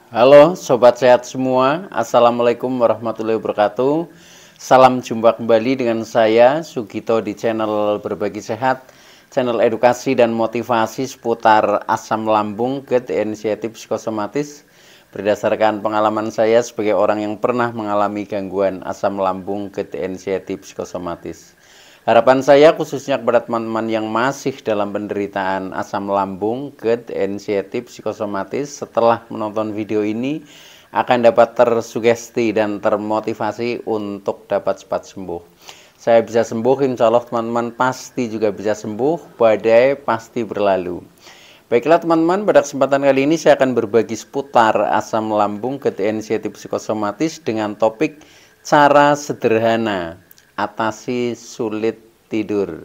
Halo Sobat Sehat semua, Assalamualaikum warahmatullahi wabarakatuh. Salam jumpa kembali dengan saya Sugito di channel Berbagi Sehat, channel edukasi dan motivasi seputar asam lambung, GERD, inisiatif psikosomatis. Berdasarkan pengalaman saya sebagai orang yang pernah mengalami gangguan asam lambung, GERD, inisiatif psikosomatis. Harapan saya khususnya kepada teman-teman yang masih dalam penderitaan asam lambung, GERD, inisiatif psikosomatis, setelah menonton video ini akan dapat tersugesti dan termotivasi untuk dapat cepat sembuh. Saya bisa sembuh, insya Allah teman-teman pasti juga bisa sembuh, badai pasti berlalu. Baiklah teman-teman, pada kesempatan kali ini saya akan berbagi seputar asam lambung, GERD, inisiatif psikosomatis dengan topik cara sederhana atasi sulit tidur.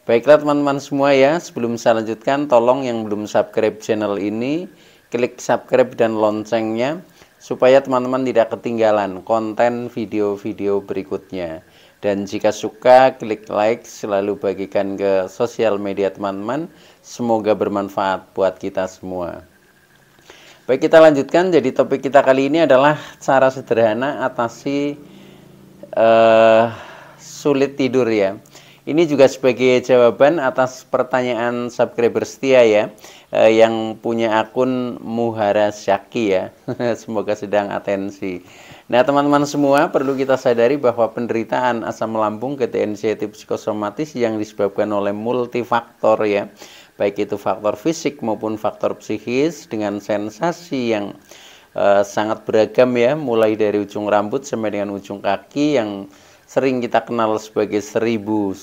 Baiklah teman-teman semua ya, sebelum saya lanjutkan, tolong yang belum subscribe channel ini, klik subscribe dan loncengnya, supaya teman-teman tidak ketinggalan konten video-video berikutnya. Dan jika suka, klik like, selalu bagikan ke sosial media teman-teman, semoga bermanfaat buat kita semua. Baik, kita lanjutkan. Jadi topik kita kali ini adalah cara sederhana atasi sulit tidur ya. Ini juga sebagai jawaban atas pertanyaan subscriber setia ya, yang punya akun Muhara Syaki ya. Semoga sedang atensi. Nah teman-teman semua, perlu kita sadari bahwa penderitaan asam lambung, GERD, inisiatif psikosomatis yang disebabkan oleh multifaktor ya, baik itu faktor fisik maupun faktor psikis, dengan sensasi yang sangat beragam ya, mulai dari ujung rambut sampai dengan ujung kaki, yang sering kita kenal sebagai 1001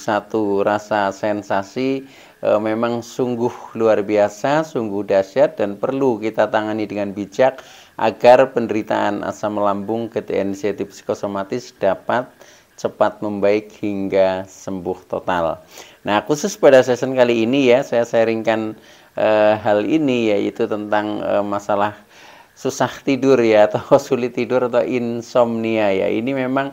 rasa sensasi, memang sungguh luar biasa, sungguh dahsyat, dan perlu kita tangani dengan bijak agar penderitaan asam lambung, GERD, inisiatif psikosomatis dapat cepat membaik hingga sembuh total. Nah khusus pada session kali ini ya, saya sharingkan hal ini, yaitu tentang masalah susah tidur ya, atau sulit tidur atau insomnia ya. Ini memang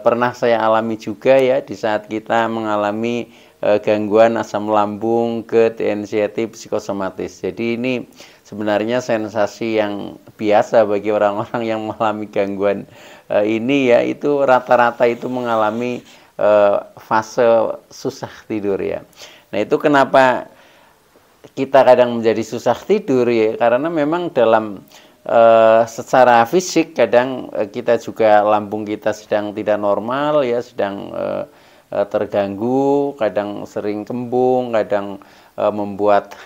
pernah saya alami juga ya, di saat kita mengalami gangguan asam lambung, GERD, inisiatif psikosomatis. Jadi ini sebenarnya sensasi yang biasa bagi orang-orang yang mengalami gangguan ini ya, itu rata-rata itu mengalami fase susah tidur ya. Nah itu kenapa kita kadang menjadi susah tidur ya, karena memang dalam secara fisik kadang kita juga, lambung kita sedang tidak normal ya, sedang terganggu, kadang sering kembung, kadang membuat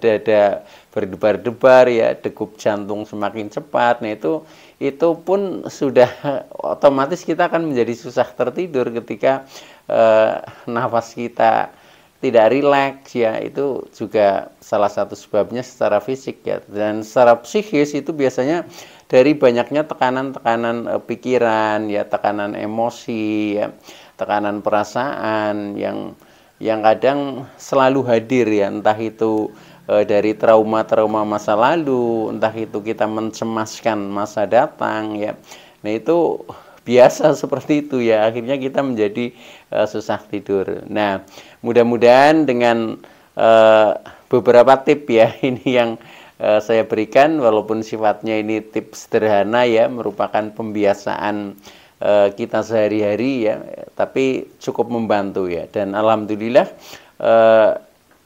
dada berdebar-debar ya, degup jantung semakin cepat. Nah itu pun sudah otomatis kita akan menjadi susah tertidur ketika nafas kita tidak rileks ya. Itu juga salah satu sebabnya secara fisik ya. Dan secara psikis itu biasanya dari banyaknya tekanan-tekanan pikiran ya, tekanan emosi ya, tekanan perasaan yang kadang selalu hadir ya, entah itu dari trauma-trauma masa lalu, entah itu kita mencemaskan masa datang ya. Nah itu biasa seperti itu ya, akhirnya kita menjadi susah tidur. Nah mudah-mudahan dengan beberapa tip ya, ini yang saya berikan, walaupun sifatnya ini tips sederhana ya, merupakan pembiasaan kita sehari-hari ya, tapi cukup membantu ya. Dan alhamdulillah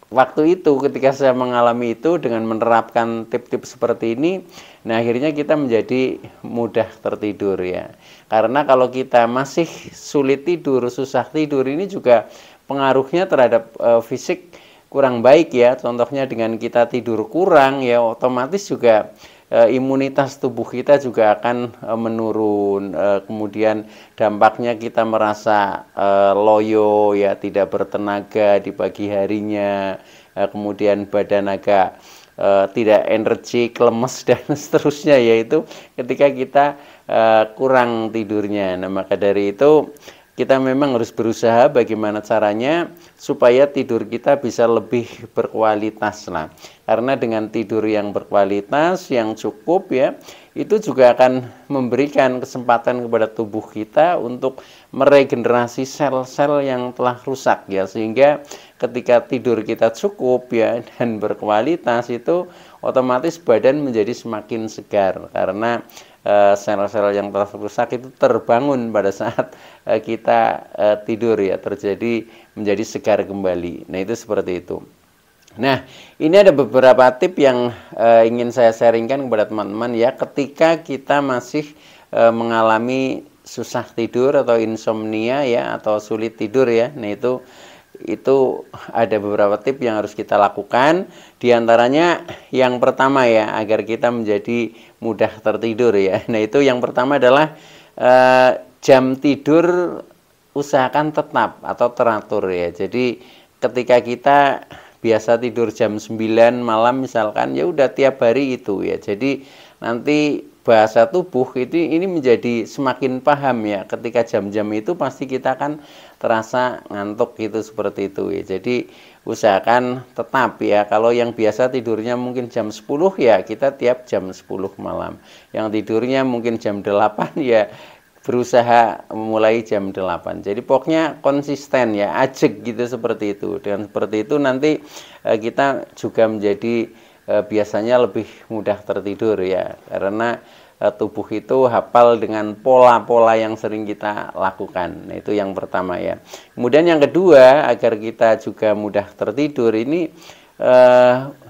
waktu itu ketika saya mengalami itu dengan menerapkan tip-tip seperti ini, nah akhirnya kita menjadi mudah tertidur ya. Karena kalau kita masih sulit tidur, susah tidur, ini juga pengaruhnya terhadap fisik kurang baik ya. Contohnya dengan kita tidur kurang ya, otomatis juga imunitas tubuh kita juga akan menurun. Kemudian dampaknya kita merasa loyo ya, tidak bertenaga di pagi harinya, kemudian badan agak tidak energik, lemes dan seterusnya, yaitu ketika kita kurang tidurnya. Nah maka dari itu kita memang harus berusaha bagaimana caranya supaya tidur kita bisa lebih berkualitas lah. Karena dengan tidur yang berkualitas, yang cukup ya, itu juga akan memberikan kesempatan kepada tubuh kita untuk meregenerasi sel-sel yang telah rusak ya, sehingga ketika tidur kita cukup ya dan berkualitas, itu otomatis badan menjadi semakin segar karena sel-sel yang telah rusak itu terbangun pada saat kita tidur ya, menjadi segar kembali. Nah, itu seperti itu. Nah, ini ada beberapa tip yang ingin saya sharingkan kepada teman-teman ya, ketika kita masih mengalami susah tidur atau insomnia ya, atau sulit tidur ya. Nah, itu ada beberapa tip yang harus kita lakukan. Di antaranya yang pertama ya, agar kita menjadi mudah tertidur ya. Nah, itu yang pertama adalah jam tidur usahakan tetap atau teratur ya. Jadi ketika kita biasa tidur jam 9 malam misalkan, ya udah tiap hari itu ya. Jadi nanti bahasa tubuh ini menjadi semakin paham ya, ketika jam-jam itu pasti kita akan terasa ngantuk gitu, seperti itu ya. Jadi usahakan tetap ya, kalau yang biasa tidurnya mungkin jam 10 ya, kita tiap jam 10 malam. Yang tidurnya mungkin jam 8 ya, berusaha mulai jam 8. Jadi pokoknya konsisten ya, ajeg gitu, seperti itu. Dengan seperti itu nanti kita juga menjadi biasanya lebih mudah tertidur ya, karena tubuh itu hafal dengan pola-pola yang sering kita lakukan. Nah, itu yang pertama ya. Kemudian yang kedua, agar kita juga mudah tertidur, ini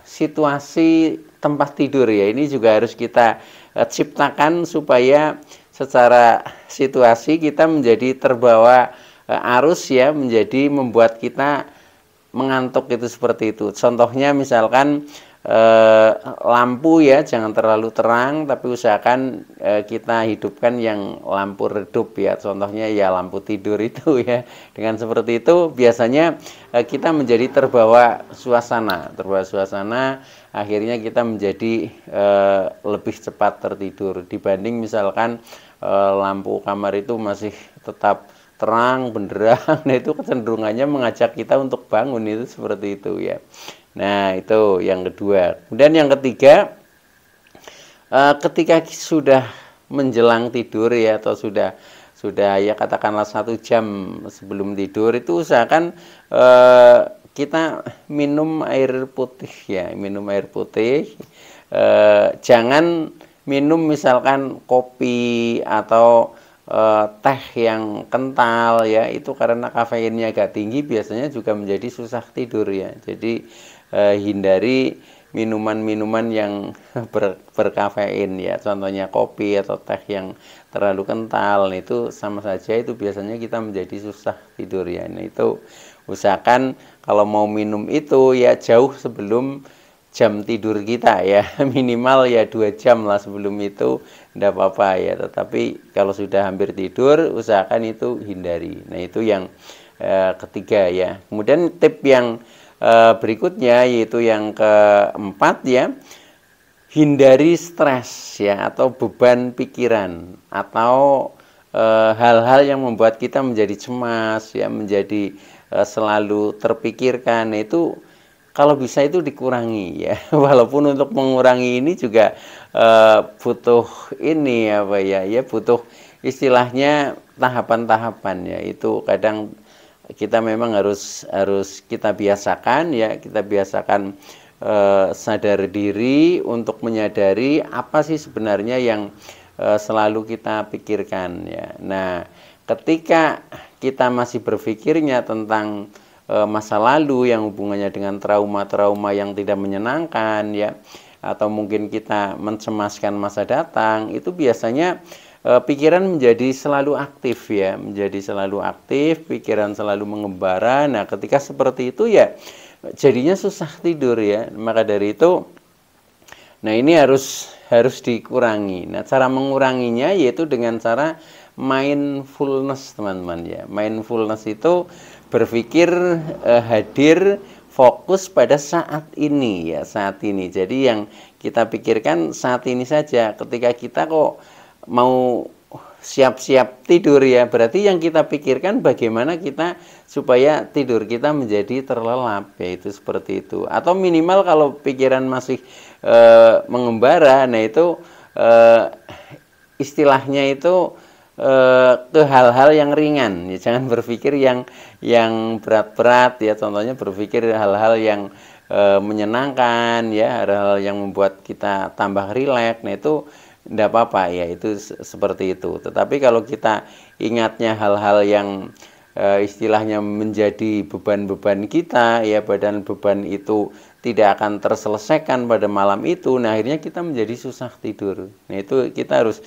situasi tempat tidur ya, ini juga harus kita ciptakan supaya secara situasi kita menjadi terbawa arus ya, menjadi membuat kita mengantuk itu, seperti itu. Contohnya misalkan lampu ya, jangan terlalu terang, tapi usahakan kita hidupkan yang lampu redup ya, contohnya ya lampu tidur itu ya. Dengan seperti itu biasanya kita menjadi terbawa suasana, akhirnya kita menjadi lebih cepat tertidur dibanding misalkan lampu kamar itu masih tetap terang benderang. Nah, itu kecenderungannya mengajak kita untuk bangun, itu seperti itu ya. Nah, itu yang kedua. Kemudian yang ketiga, ketika sudah menjelang tidur ya, atau sudah ya katakanlah 1 jam sebelum tidur, itu usahakan kita minum air putih ya, jangan minum misalkan kopi atau teh yang kental ya, itu karena kafeinnya agak tinggi, biasanya juga menjadi susah tidur ya. Jadi hindari minuman-minuman yang berkafein ya, contohnya kopi atau teh yang terlalu kental. Itu sama saja, itu biasanya kita menjadi susah tidur ya. Nah, itu usahakan kalau mau minum itu ya jauh sebelum jam tidur kita ya, minimal ya 2 jam lah sebelum itu, tidak apa-apa ya. Tetapi kalau sudah hampir tidur, usahakan itu hindari. Nah, itu yang ketiga ya. Kemudian tip yang berikutnya, yaitu yang keempat ya, hindari stres ya, atau beban pikiran, atau hal-hal yang membuat kita menjadi cemas ya, menjadi selalu terpikirkan. Nah, itu kalau bisa itu dikurangi ya. Walaupun untuk mengurangi ini juga butuh ini apa ya, butuh istilahnya tahapan-tahapan ya. Itu kadang kita memang harus kita biasakan ya, sadar diri untuk menyadari apa sih sebenarnya yang selalu kita pikirkan ya. Nah, ketika kita masih berpikirnya tentang masa lalu yang hubungannya dengan trauma-trauma yang tidak menyenangkan ya, atau mungkin kita mencemaskan masa datang, itu biasanya pikiran menjadi selalu aktif ya, pikiran selalu mengembara. Nah, ketika seperti itu ya jadinya susah tidur ya. Maka dari itu, nah ini harus dikurangi. Nah, cara menguranginya yaitu dengan cara mindfulness, teman-teman ya. Mindfulness itu berpikir hadir, fokus pada saat ini ya, saat ini. Jadi yang kita pikirkan saat ini saja. Ketika kita kok mau siap-siap tidur ya, berarti yang kita pikirkan bagaimana kita supaya tidur kita menjadi terlelap, yaitu seperti itu. Atau minimal kalau pikiran masih mengembara, nah itu istilahnya itu ke hal-hal yang ringan ya, jangan berpikir yang berat-berat ya, contohnya berpikir hal-hal yang menyenangkan ya, hal-hal yang membuat kita tambah rileks, nah itu tidak apa-apa ya, itu seperti itu. Tetapi kalau kita ingatnya hal-hal yang istilahnya menjadi beban-beban kita ya, badan beban itu tidak akan terselesaikan pada malam itu, nah akhirnya kita menjadi susah tidur. Nah itu kita harus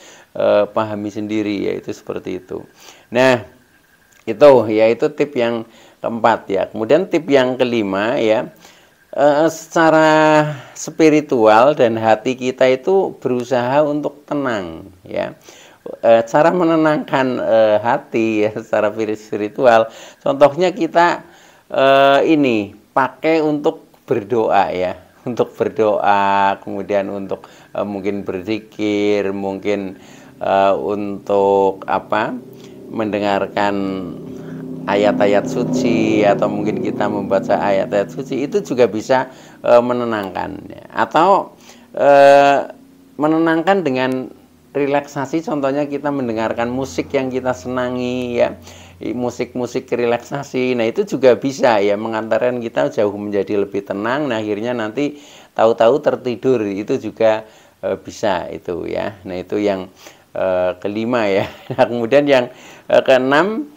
pahami sendiri ya, itu seperti itu. Nah itu ya, itu tip yang keempat ya. Kemudian tip yang kelima ya, secara spiritual dan hati kita itu berusaha untuk tenang ya. Cara menenangkan hati ya secara spiritual, contohnya kita ini pakai untuk berdoa ya, untuk berdoa, kemudian untuk mungkin berzikir, mungkin untuk apa, mendengarkan ayat-ayat suci, atau mungkin kita membaca ayat-ayat suci, itu juga bisa menenangkan ya. Atau menenangkan dengan relaksasi, contohnya kita mendengarkan musik yang kita senangi ya, musik-musik relaksasi. Nah itu juga bisa ya mengantarkan kita jauh menjadi lebih tenang. Nah akhirnya nanti tahu-tahu tertidur, itu juga bisa itu ya. Nah itu yang kelima ya. Nah, kemudian yang keenam,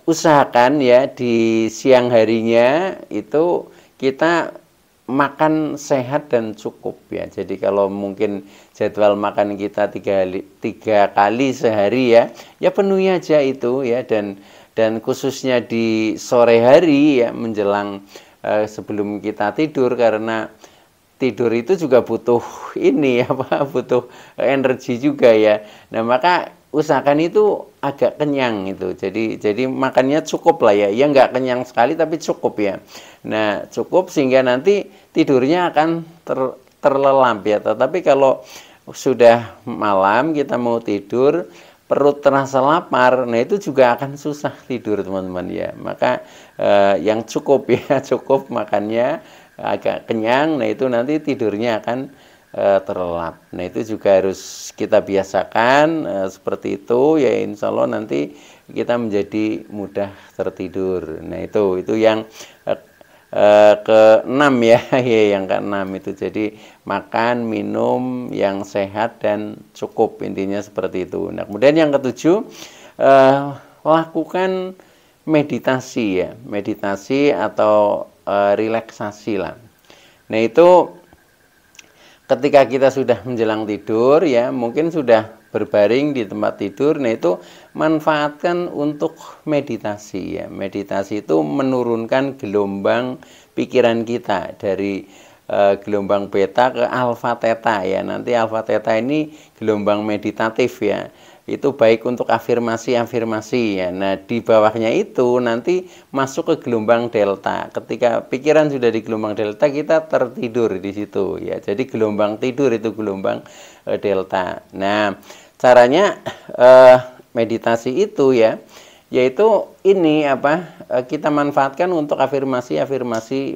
usahakan ya di siang harinya itu kita makan sehat dan cukup ya. Jadi kalau mungkin jadwal makan kita tiga kali sehari ya penuhi aja itu ya, dan khususnya di sore hari ya, menjelang sebelum kita tidur, karena tidur itu juga butuh ini apa, butuh energi juga ya. Nah maka usahakan itu agak kenyang itu, jadi makannya cukup lah ya, ya nggak kenyang sekali tapi cukup ya. Nah cukup sehingga nanti tidurnya akan terlelap ya. Tetapi kalau sudah malam kita mau tidur, perut terasa lapar, nah itu juga akan susah tidur teman-teman ya. Maka yang cukup ya, cukup makannya agak kenyang, nah itu nanti tidurnya akan terlelap. Nah itu juga harus kita biasakan seperti itu ya, insya Allah nanti kita menjadi mudah tertidur. Nah itu yang keenam ya, yang keenam itu, jadi makan minum yang sehat dan cukup, intinya seperti itu. Nah kemudian yang ketujuh, lakukan meditasi ya, meditasi atau relaksasi lah. Nah itu ketika kita sudah menjelang tidur ya, mungkin sudah berbaring di tempat tidur, nah itu manfaatkan untuk meditasi ya. Meditasi itu menurunkan gelombang pikiran kita dari gelombang beta ke alfa theta ya. Nanti alfa theta ini gelombang meditatif ya. Itu baik untuk afirmasi ya. Nah di bawahnya itu nanti masuk ke gelombang delta. Ketika pikiran sudah di gelombang delta, kita tertidur di situ ya. Jadi gelombang tidur itu gelombang delta. Nah caranya meditasi itu ya, yaitu ini apa, kita manfaatkan untuk afirmasi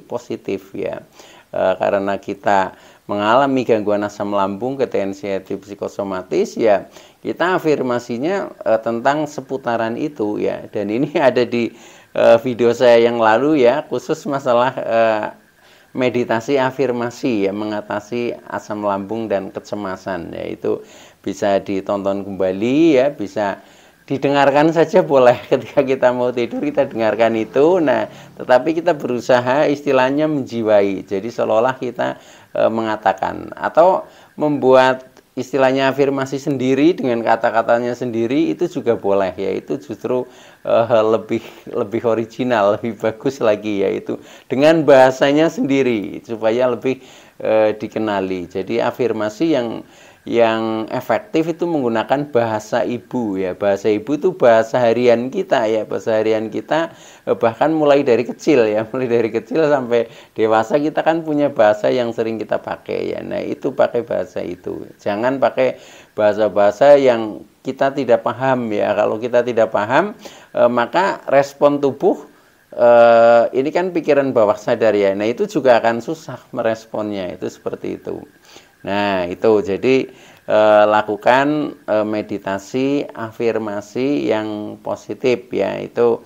positif ya. Karena kita mengalami gangguan asam lambung, ketensian psikosomatis ya, kita afirmasinya tentang seputaran itu ya. Dan ini ada di video saya yang lalu ya, khusus masalah meditasi afirmasi ya, mengatasi asam lambung dan kecemasan ya. Itu bisa ditonton kembali ya, bisa didengarkan saja boleh, ketika kita mau tidur kita dengarkan itu. Nah tetapi kita berusaha istilahnya menjiwai, jadi seolah-olah kita mengatakan atau membuat istilahnya afirmasi sendiri dengan kata-katanya sendiri, itu juga boleh ya. Itu justru lebih original, lebih bagus lagi ya, itu dengan bahasanya sendiri supaya lebih dikenali. Jadi afirmasi yang efektif itu menggunakan bahasa ibu ya. Bahasa ibu itu bahasa harian kita ya, bahasa harian kita bahkan mulai dari kecil ya, mulai dari kecil sampai dewasa kita kan punya bahasa yang sering kita pakai ya. Nah, itu pakai bahasa itu. Jangan pakai bahasa-bahasa yang kita tidak paham ya. Kalau kita tidak paham, maka respon tubuh ini kan pikiran bawah sadar ya. Nah, itu juga akan susah meresponnya, itu seperti itu. Nah, itu jadi lakukan meditasi afirmasi yang positif ya. Itu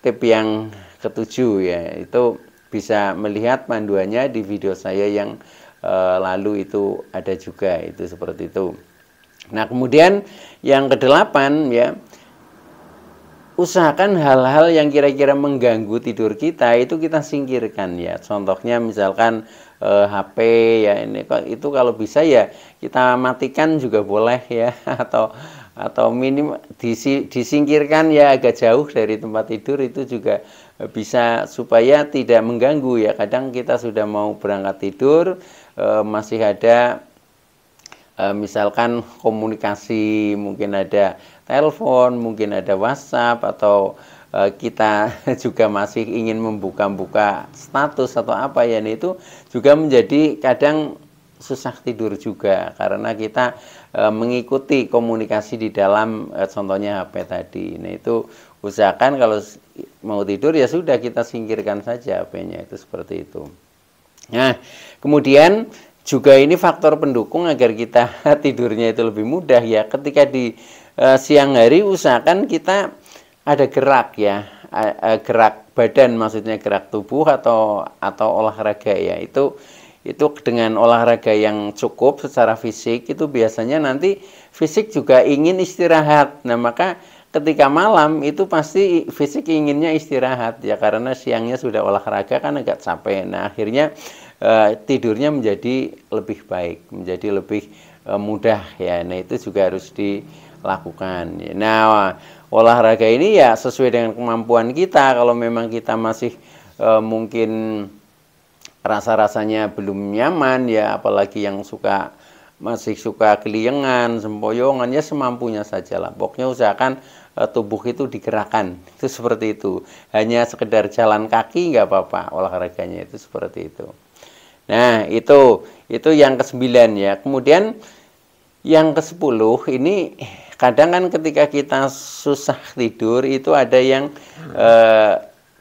tip yang ketujuh ya. Itu bisa melihat panduannya di video saya yang lalu itu ada juga, itu seperti itu. Nah, kemudian yang kedelapan ya, usahakan hal-hal yang kira-kira mengganggu tidur kita itu kita singkirkan ya. Contohnya misalkan HP ya, ini itu kalau bisa ya kita matikan juga boleh ya, atau minim disingkirkan ya agak jauh dari tempat tidur, itu juga bisa supaya tidak mengganggu ya. Kadang kita sudah mau berangkat tidur masih ada misalkan komunikasi, mungkin ada telepon, mungkin ada WhatsApp, atau kita juga masih ingin membuka-buka status atau apa ya, nah itu juga menjadi kadang susah tidur juga karena kita mengikuti komunikasi di dalam contohnya HP tadi. Nah, itu usahakan kalau mau tidur ya sudah kita singkirkan saja HP-nya, itu seperti itu. Nah, kemudian juga ini faktor pendukung agar kita tidurnya itu lebih mudah ya. Ketika di siang hari usahakan kita ada gerak ya, gerak badan, maksudnya gerak tubuh atau olahraga ya. Itu dengan olahraga yang cukup secara fisik itu biasanya nanti fisik juga ingin istirahat. Nah, maka ketika malam itu pasti fisik inginnya istirahat ya, karena siangnya sudah olahraga kan agak capek. Nah, akhirnya tidurnya menjadi lebih baik, menjadi lebih mudah ya. Nah, itu juga harus dilakukan. Nah, olahraga ini ya sesuai dengan kemampuan kita. Kalau memang kita masih mungkin rasa-rasanya belum nyaman ya, apalagi yang masih suka keliengan, sempoyongan, ya semampunya saja lah. Pokoknya usahakan tubuh itu digerakkan, itu seperti itu. Hanya sekedar jalan kaki nggak apa-apa olahraganya, itu seperti itu. Nah, itu yang ke-9 ya. Kemudian yang ke-10 ini kadang kan ketika kita susah tidur itu ada yang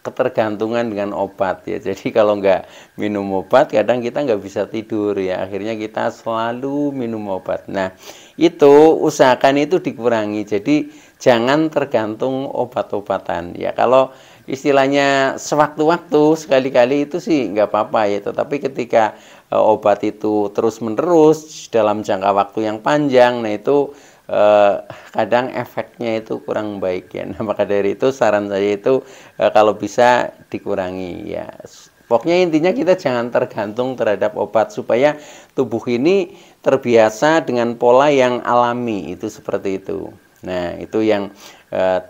ketergantungan dengan obat ya. Jadi kalau nggak minum obat kadang kita nggak bisa tidur ya. Akhirnya kita selalu minum obat. Nah, itu usahakan itu dikurangi. Jadi jangan tergantung obat-obatan ya. Kalau istilahnya sewaktu-waktu sekali-kali itu sih nggak apa-apa ya. Tetapi ketika obat itu terus-menerus dalam jangka waktu yang panjang, nah itu kadang efeknya itu kurang baik ya. Nah, maka dari itu saran saya itu kalau bisa dikurangi ya. Pokoknya intinya kita jangan tergantung terhadap obat supaya tubuh ini terbiasa dengan pola yang alami, itu seperti itu. Nah, itu yang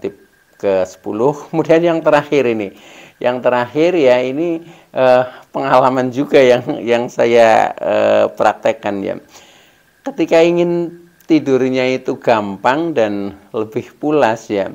tip ke-10. Kemudian yang terakhir ini. Yang terakhir ya ini pengalaman juga yang saya praktekkan ya. Ketika ingin tidurnya itu gampang dan lebih pulas ya,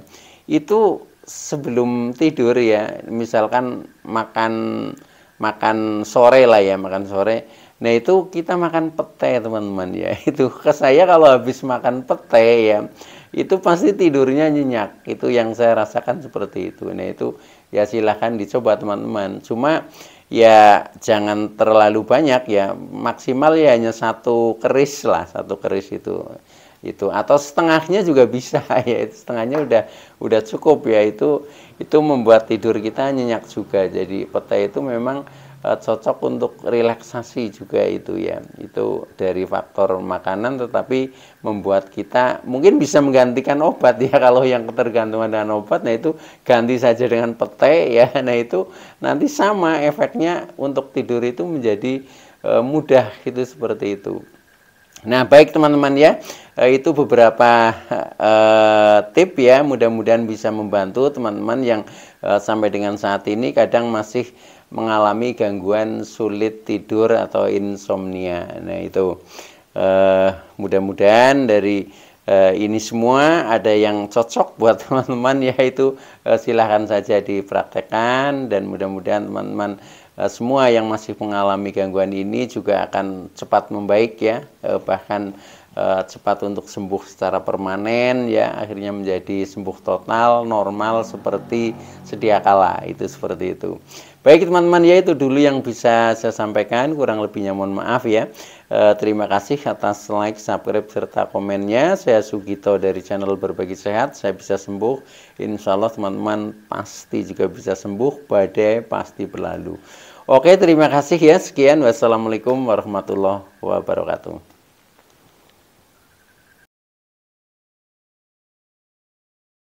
itu sebelum tidur ya, misalkan makan sore lah ya, makan sore. Nah, itu kita makan pete teman-teman ya. Itu ke saya kalau habis makan pete ya, itu pasti tidurnya nyenyak. Itu yang saya rasakan seperti itu. Nah, itu ya silahkan dicoba teman-teman. Cuma ya jangan terlalu banyak ya, maksimal ya hanya 1 keris lah, 1 keris itu atau setengahnya juga bisa ya, itu setengahnya udah cukup ya. Itu membuat tidur kita nyenyak juga. Jadi pete itu memang cocok untuk relaksasi juga itu ya. Itu dari faktor makanan tetapi membuat kita mungkin bisa menggantikan obat ya. Kalau yang ketergantungan dengan obat, nah itu ganti saja dengan pete ya. Nah, itu nanti sama efeknya untuk tidur itu menjadi mudah, itu seperti itu. Nah, baik teman-teman ya, itu beberapa tip ya, mudah-mudahan bisa membantu teman-teman yang sampai dengan saat ini kadang masih mengalami gangguan sulit tidur atau insomnia. Nah, itu Mudah-mudahan dari ini semua ada yang cocok buat teman-teman, yaitu silahkan saja dipraktekkan, dan mudah-mudahan teman-teman semua yang masih mengalami gangguan ini juga akan cepat membaik ya, bahkan cepat untuk sembuh secara permanen ya, akhirnya menjadi sembuh total normal seperti sedia kala, itu seperti itu. Baik teman-teman, ya itu dulu yang bisa saya sampaikan, kurang lebihnya mohon maaf ya. Terima kasih atas like, subscribe, serta komennya. Saya Sugito dari channel Berbagi Sehat. Saya bisa sembuh. Insya Allah teman-teman pasti juga bisa sembuh. Badai pasti berlalu. Oke, terima kasih ya. Sekian. Wassalamualaikum warahmatullahi wabarakatuh.